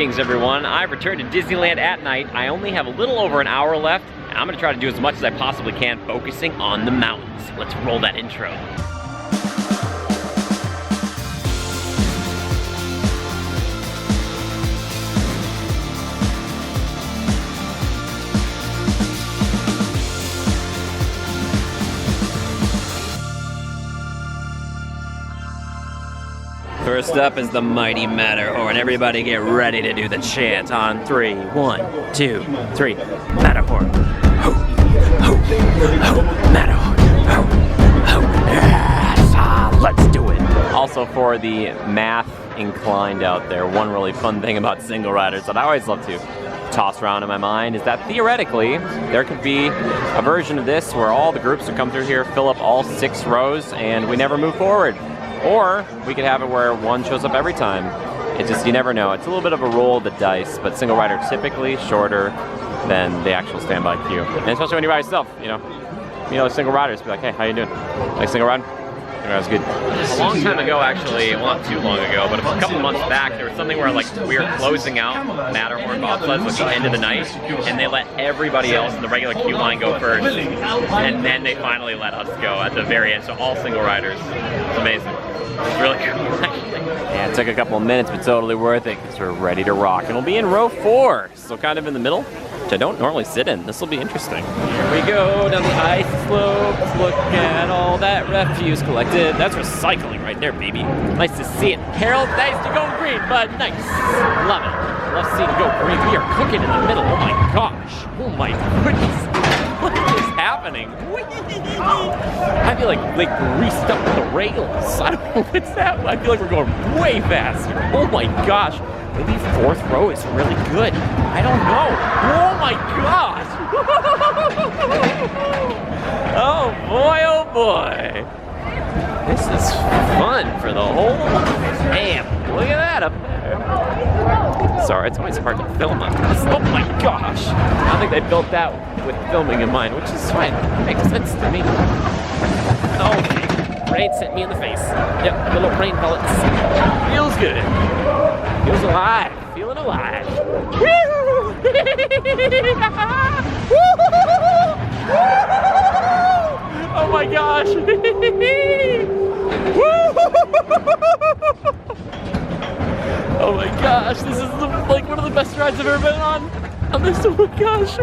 Greetings everyone, I've returned to Disneyland at night. I only have a little over an hour left, and I'm gonna try to do as much as I possibly can, focusing on the mountains. Let's roll that intro. First up is the mighty Matterhorn. Everybody get ready to do the chant on 3. 1, 2, 3. Matterhorn. Ho, ho, ho, Matterhorn. Ho, ho, yes, let's do it. Also for the math inclined out there, one really fun thing about single riders that I always love to toss around in my mind is that theoretically there could be a version of this where all the groups would come through here, fill up all 6 rows, and we never move forward. Or we could have it where one shows up every time. It just, you never know. It's a little bit of a roll of the dice, but single rider typically shorter than the actual standby queue. And especially when you're by yourself, you know, single riders be like, hey, how you doing? Like single ride? Single ride's good. A long time ago, actually, well, not too long ago, but a couple months back, there was something where like we were closing out Matterhorn Bobsleds at the end of the night, and they let everybody else in the regular queue line go first, and then they finally let us go at the very end. So all single riders. It's amazing. It's really cool, actually. Yeah, it took a couple of minutes, but totally worth it because we're ready to rock. And we'll be in row 4, so kind of in the middle, which I don't normally sit in. This will be interesting. Here we go down the ice slopes. Look at all that refuse collected. That's recycling right there, baby. Nice to see it. Harold, nice to go green, but nice. Love it. Love seeing it go green. We are cooking in the middle. Oh my gosh. Oh my goodness. What is happening? I feel like they greased up the rails. I don't know what's that. I feel like we're going way faster. Oh my gosh. Maybe 4th row is really good. I don't know. Oh my gosh. Oh boy, oh boy. This is fun for the whole damn. Look at that up there. Sorry, it's always hard to film on this. Oh my gosh. I don't think they built that with filming in mind, which is fine. Makes sense to me. Oh, rain sent me in the face. Yep, little rain pellets. Feels good. Feels alive. Feeling alive. Woo! Oh my gosh. Oh my gosh, this is like one of the best rides I've ever been on this. Oh my gosh.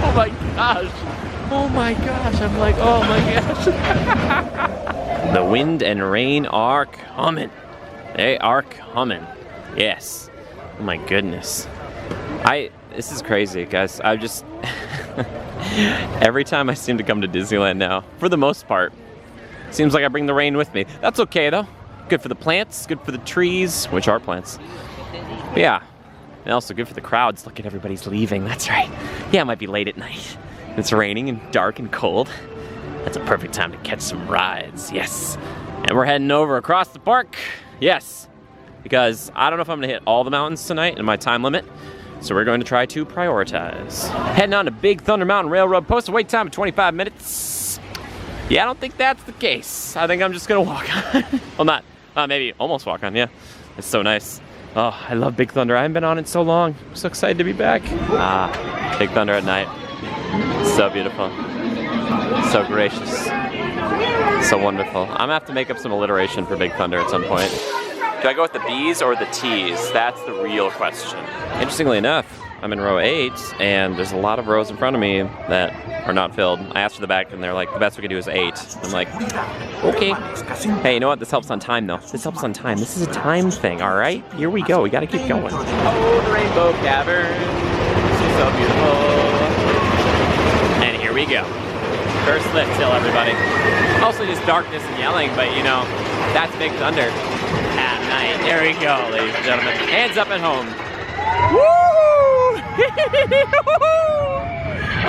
Oh my gosh. Oh my gosh. I'm like, oh my gosh. The wind and rain are coming. They are coming. Yes. Oh my goodness. This is crazy, guys. I just every time I seem to come to Disneyland now, for the most part, seems like I bring the rain with me. That's okay though. Good for the plants, good for the trees, which are plants. But yeah, and also good for the crowds. Look at everybody's leaving, that's right. Yeah, it might be late at night. It's raining and dark and cold. That's a perfect time to catch some rides, yes. And we're heading over across the park, yes. Because I don't know if I'm gonna hit all the mountains tonight in my time limit. So we're going to try to prioritize. Heading on to Big Thunder Mountain Railroad. Posted wait time of 25 minutes. Yeah, I don't think that's the case. I think I'm just gonna walk on. Well, not. Maybe almost walk on, yeah. It's so nice. Oh, I love Big Thunder. I haven't been on it so long. I'm so excited to be back. Big Thunder at night. So beautiful. So gracious. So wonderful. I'm gonna have to make up some alliteration for Big Thunder at some point. Do I go with the B's or the T's? That's the real question. Interestingly enough, I'm in row 8, and there's a lot of rows in front of me that are not filled. I asked for the back, and they're like, the best we can do is 8. I'm like, okay. Hey, you know what? This helps on time, though. This helps on time. This is a time thing, all right? Here we go. We got to keep going. Oh, the Rainbow Cavern. She's so beautiful. And here we go. First lift hill, everybody. Also just darkness and yelling, but, you know, that's Big Thunder at night. There we go, ladies and gentlemen. Hands up at home. Woo!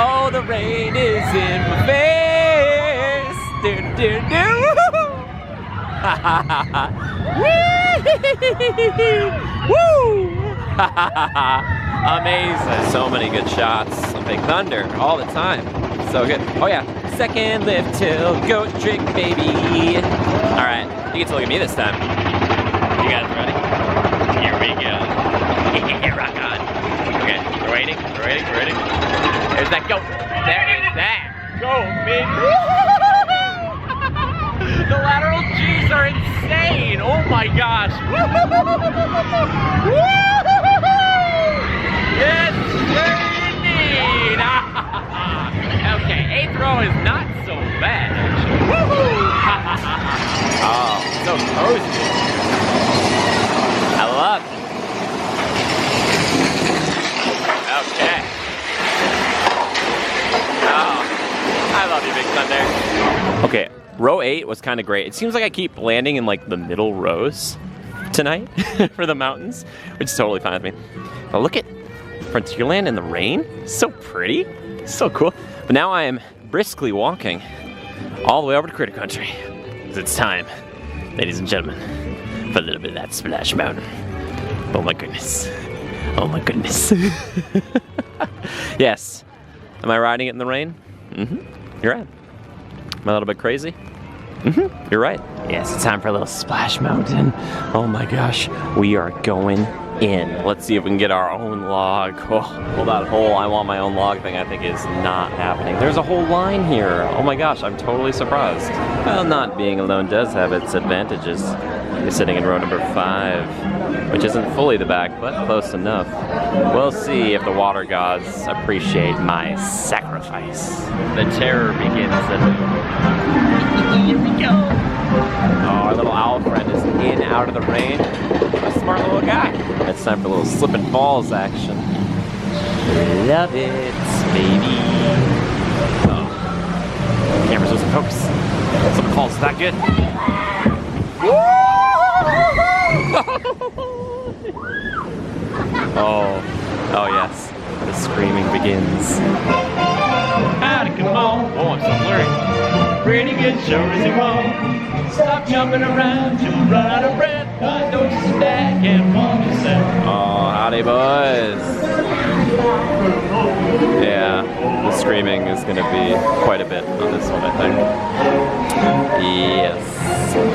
Oh, the rain is in my face. Do, do, do. Woo! Amazing. So many good shots of Big Thunder all the time. So good. Oh yeah. Second lift till goat trick, baby. All right. You get to look at me this time. You guys ready? gosh. Yes, sir, indeed. Okay, 8th row is not so bad, actually. Oh, so cozy. I love it. Okay. Oh, I love you, Big Thunder. Okay, row 8 was kind of great. It seems like I keep landing in like the middle rows tonight for the mountains, which is totally fine with me. But look at Frontierland in the rain. So pretty. So cool. But now I am briskly walking all the way over to Critter Country. Because it's time, ladies and gentlemen, for a little bit of that Splash Mountain. Oh my goodness. Oh my goodness. Yes. Am I riding it in the rain? Mm-hmm. You're right. Am I a little bit crazy? Mm-hmm. You're right. Yes, it's time for a little Splash Mountain. Oh my gosh. We are going in. Let's see if we can get our own log. Oh, well, that whole I want my own log thing I think is not happening. There's a whole line here. Oh my gosh, I'm totally surprised. Well, not being alone does have its advantages. You're sitting in row number 5, which isn't fully the back, but close enough. We'll see if the water gods appreciate my sacrifice. The terror begins anew. Here we go. Oh, our little owl friend is in out of the rain. A smart little guy. It's time for a little slip and falls action. Love it, baby. Oh, camera's losing focus. Slip and falls is that good. Oh yes, the screaming begins. Howdy, come on, oh I'm so blurry. Pretty good, sure as you want. Stop jumping around, you'll run out of breath. I don't just back and walk yourself. Oh, howdy boys. Yeah, the screaming is gonna be quite a bit on this one, I think. Yes.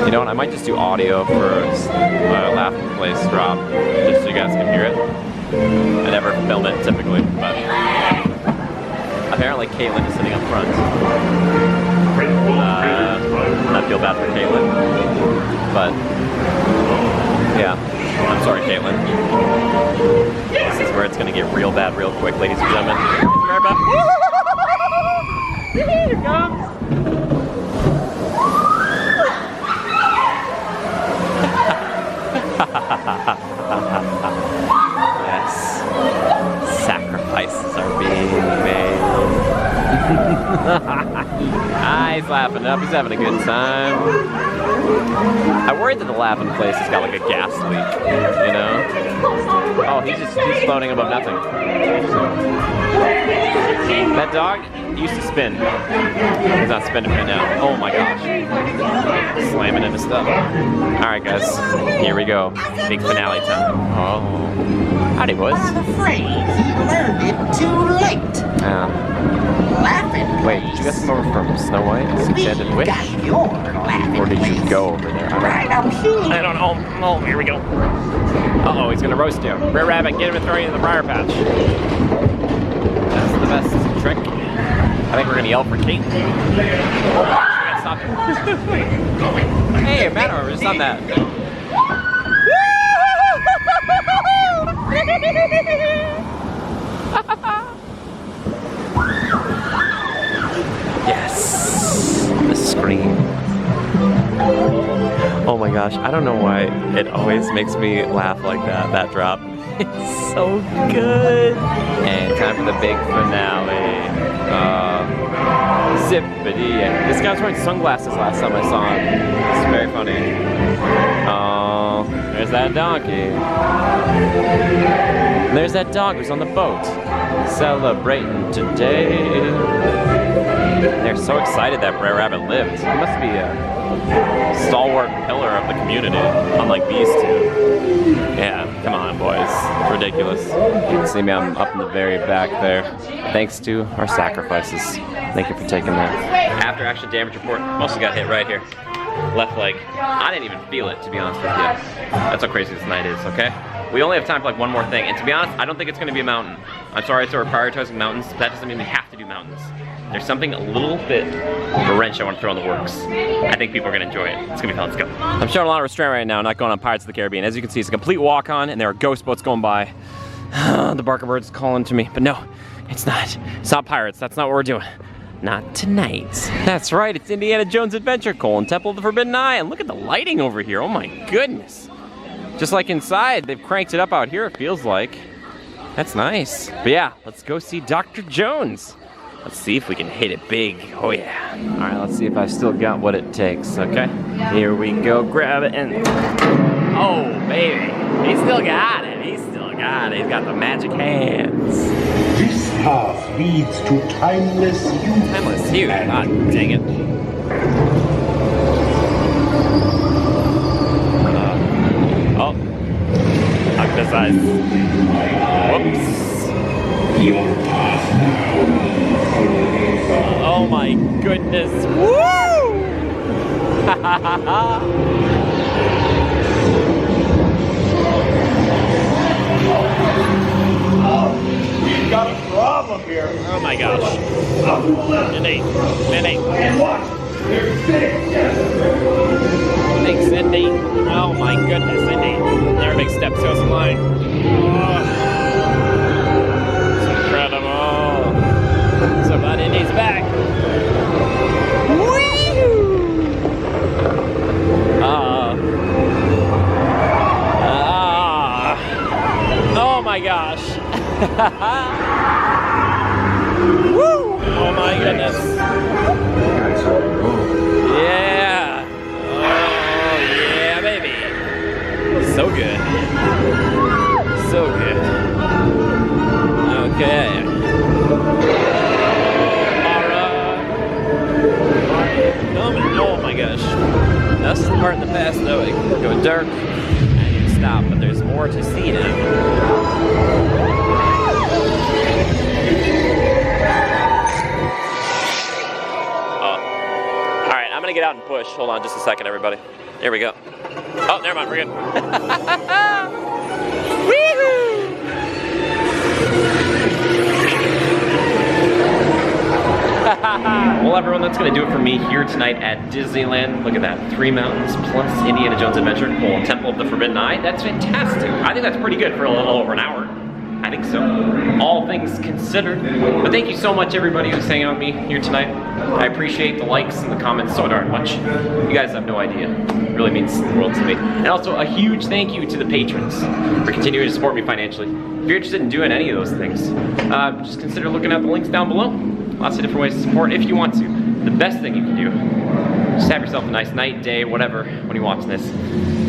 You know what, I might just do audio for a laughing place drop, just so you guys can hear it. I never film it typically, but apparently Caitlin is sitting up front. I feel bad for Caitlin, but yeah, I'm sorry, Caitlin. This is where it's gonna get real bad real quick, ladies and gentlemen. Here it comes. Yes, sacrifices are being made. He's laughing up, he's having a good time. I worried that the laughing place has got like a gas leak, you know? Oh, he's floating above nothing. That dog used to spin. He's not spinning right now. Oh my gosh. Slamming into stuff. Alright guys, here we go. Big finale time. Oh. Howdy boys. I'm afraid he learned it too late. Laughing. Wait, did you guys come over from Snow White's Enchanted Witch? Or did you go over there? Right up here. I don't know. Oh, here we go. Uh-oh, he's gonna roast you. Brer Rabbit, get him and throw you in the briar patch. That's the best trick. I think we're gonna yell for Kate. We gotta stop him. Hey, Matterhorn, we're just on that. Yes, the scream. Oh my gosh, I don't know why it always makes me laugh like that drop. It's so good. And time for the big finale. Zippity. This guy was wearing sunglasses last time I saw him. It's very funny. Oh, there's that donkey. And there's that dog who's on the boat. Celebrating today. They're so excited that Brer Rabbit lived. He must be a stalwart pillar of the community, unlike these two. Yeah, come on, boys. It's ridiculous. You can see me, I'm up in the very back there. Thanks to our sacrifices. Thank you for taking that. After action damage report. Mostly got hit right here. left leg. I didn't even feel it, to be honest with you. That's how crazy this night is, okay? We only have time for like one more thing, and to be honest, I don't think it's gonna be a mountain. I'm sorry, so we're prioritizing mountains, but that doesn't mean we have to do mountains. There's something a little bit of a wrench I want to throw in the works. I think people are gonna enjoy it. It's gonna be fun, let's go. I'm showing a lot of restraint right now, not going on Pirates of the Caribbean. As you can see, it's a complete walk on, and there are ghost boats going by. The Barker Bird's calling to me, but no, it's not. It's not pirates, that's not what we're doing. Not tonight. That's right, it's Indiana Jones Adventure, Temple of the Forbidden Eye, and look at the lighting over here, oh my goodness. Just like inside, they've cranked it up out here, it feels like. That's nice. But yeah, let's go see Dr. Jones. Let's see if we can hit it big. Oh yeah. All right, let's see if I still got what it takes, okay? Here we go, grab it and... Oh, baby. He still got it. He still got it. He's got the magic hands. This path leads to timeless youth. Timeless youth? God dang it. Oh. Knock this eyes. Whoops. Your path now. Oh my goodness. Woo! Ha ha ha ha. We've got a problem here. Oh my gosh. Cindy. Thanks, Cindy. Oh my goodness, Cindy. There are big steps to us flying. It's incredible. So glad Indy's back. Woo! Oh my gosh. Woo! Oh my goodness. Yeah. Oh yeah, baby. So good. So good. Okay. Oh my gosh. That's the part in the past though. It can go dark and you stop, but there's more to see now. I'm gonna get out and push. Hold on just a second, everybody. Here we go. Oh, never mind, we're good. Woo-hoo! Well, everyone, that's gonna do it for me here tonight at Disneyland. Look at that, 3 mountains plus Indiana Jones Adventure, Temple of the Forbidden Eye. That's fantastic. I think that's pretty good for a little over an hour. I think so. All things considered. But thank you so much, everybody who's hanging out with me here tonight. I appreciate the likes and the comments so darn much. You guys have no idea. It really means the world to me. And also a huge thank you to the patrons for continuing to support me financially. If you're interested in doing any of those things, just consider looking at the links down below. Lots of different ways to support if you want to. The best thing you can do, just have yourself a nice night, day, whatever, when you're watching this.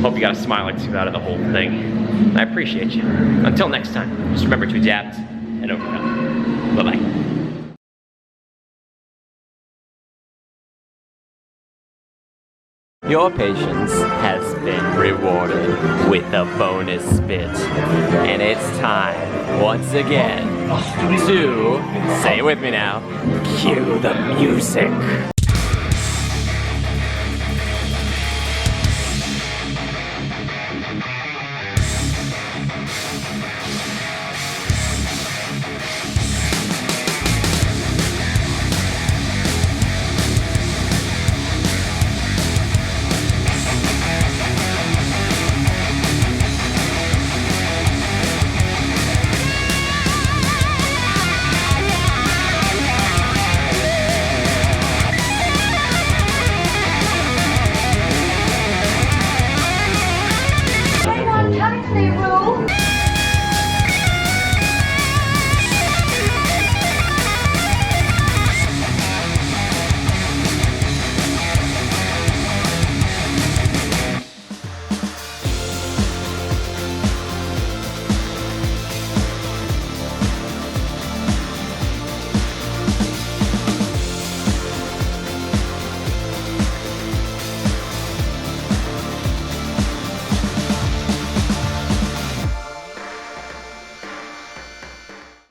Hope you got a smile like you out of the whole thing. I appreciate you. Until next time, just remember to adapt and overcome. Bye-bye. Your patience has been rewarded with a bonus spit. And it's time, once again, to, say it with me now, cue the music.